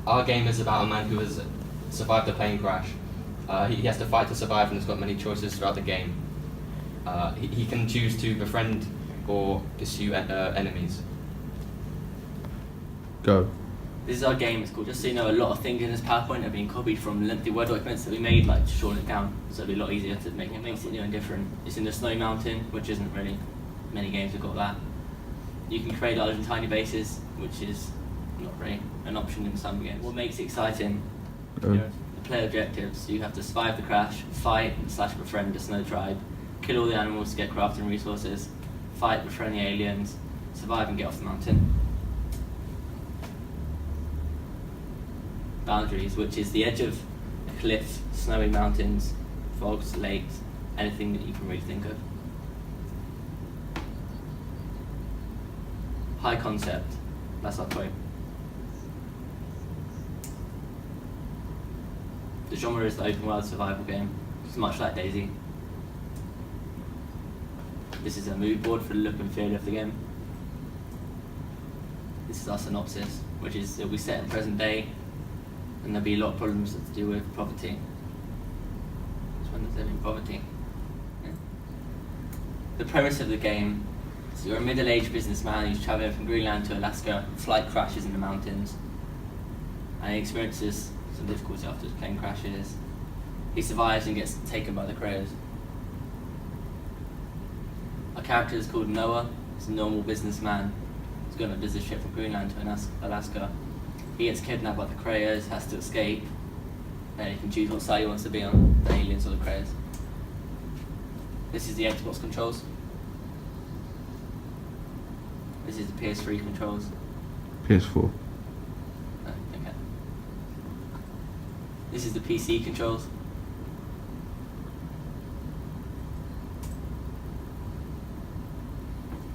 Our game is about a man who has survived a plane crash. He has to fight to survive and has got many choices throughout the game. He can choose to befriend or pursue enemies. Go. This is our game. It's called. Just so you know, a lot of things in this PowerPoint are being copied from lengthy Word documents that we made, like to shorten it down, so it'll be a lot easier to make it. Makes it new and different. It's in the Snowy Mountain, which isn't really many games have got that. You can create islands and tiny bases, which is not really an option in some games. What makes it exciting? The player objectives. You have to survive the crash, fight / befriend the snow tribe, kill all the animals to get crafting resources, fight, befriend the aliens, survive and get off the mountain. Boundaries, which is the edge of a cliff, snowy mountains, fogs, lakes, anything that you can really think of. High concept, that's our quote. The genre is the open world survival game. It's much like DayZ. This is a mood board for the look and feel of the game. This is our synopsis, which is it'll be set in present day, and there'll be a lot of problems to do with poverty. Which one does there mean poverty? Yeah. The premise of the game is you're a middle-aged businessman who's traveling from Greenland to Alaska. Flight crashes in the mountains, and he experiences some difficulty after his plane crashes. He survives and gets taken by the crows. Our character is called Noah. He's a normal businessman. He's going on a business trip from Greenland to Alaska. He gets kidnapped by the Krayas, has to escape, and he can choose what side he wants to be on, the aliens or the Krayas. This is the Xbox controls. This is the PS3 controls. PS4. Oh, okay. This is the PC controls.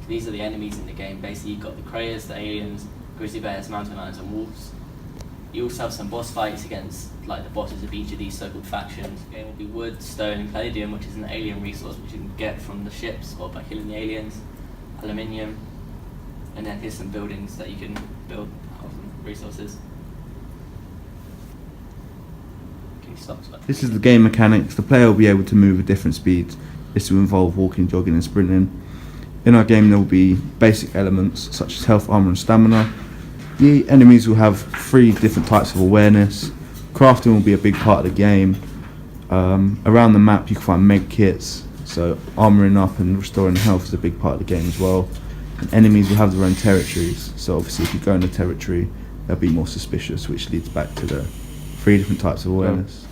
These are the enemies in the game. Basically, you've got the Krayas, the aliens, grizzly bears, mountain lions, and wolves. You also have some boss fights against like the bosses of each of these so-called factions. The game will be wood, stone, and palladium, which is an alien resource which you can get from the ships or by killing the aliens. Aluminium, and then here's some buildings that you can build out of resources. Can you stop? This is the game mechanics. The player will be able to move at different speeds. This will involve walking, jogging, and sprinting. In our game, there will be basic elements such as health, armor, and stamina. The enemies will have 3 different types of awareness. Crafting will be a big part of the game. Around the map, you can find med kits, so armoring up and restoring health is a big part of the game as well. And enemies will have their own territories, so obviously if you go in a territory, they'll be more suspicious, which leads back to the 3 different types of awareness.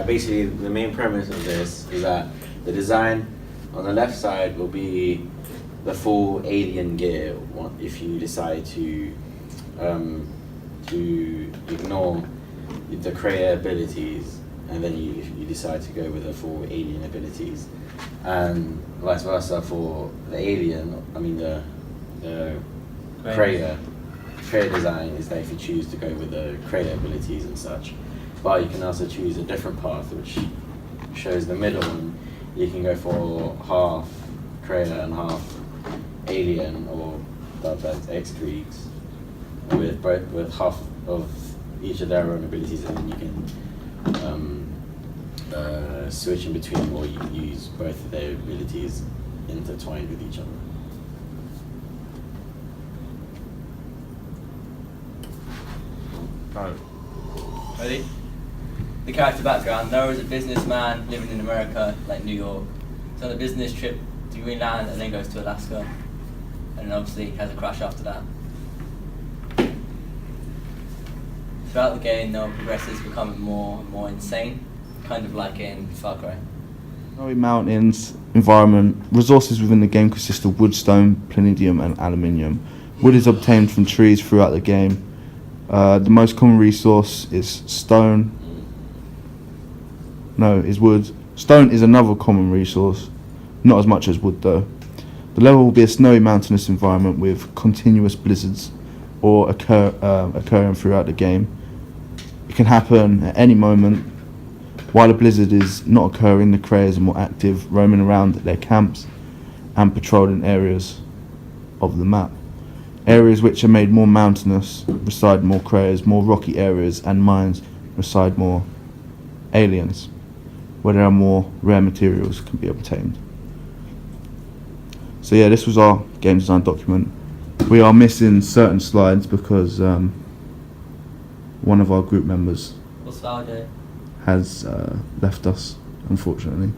Basically, the main premise of this is that the design on the left side will be the full alien gear if you decide to ignore the Kraya abilities, and then you decide to go with the full alien abilities, and vice versa for the alien. I mean the Kraya design is that if you choose to go with the Kraya abilities and such, but you can also choose a different path which shows the middle one. You can go for half Kraya and half alien, or that's X-Greeks, with half of each of their own abilities, and then you can switch in between, or you can use both of their abilities intertwined with each other. Ready? The character background. Noah is a businessman living in America, like New York. He's on a business trip to Greenland and then goes to Alaska. And obviously has a crash after that. Throughout the game, Noah progresses, becoming more and more insane, kind of like in Far Cry. Snowy mountains, environment. Resources within the game consist of wood, stone, palladium, and aluminium. Wood is obtained from trees throughout the game. The most common resource is stone. No, is wood. Stone is another common resource, not as much as wood though. The level will be a snowy mountainous environment with continuous blizzards or occurring throughout the game. It can happen at any moment. While a blizzard is not occurring, the Krayas are more active, roaming around their camps and patrolling areas of the map. Areas which are made more mountainous reside more creators, more rocky areas and mines reside more aliens, where there are more rare materials can be obtained. So yeah, this was our game design document. We are missing certain slides because one of our group members Osvaldo. has left us, unfortunately.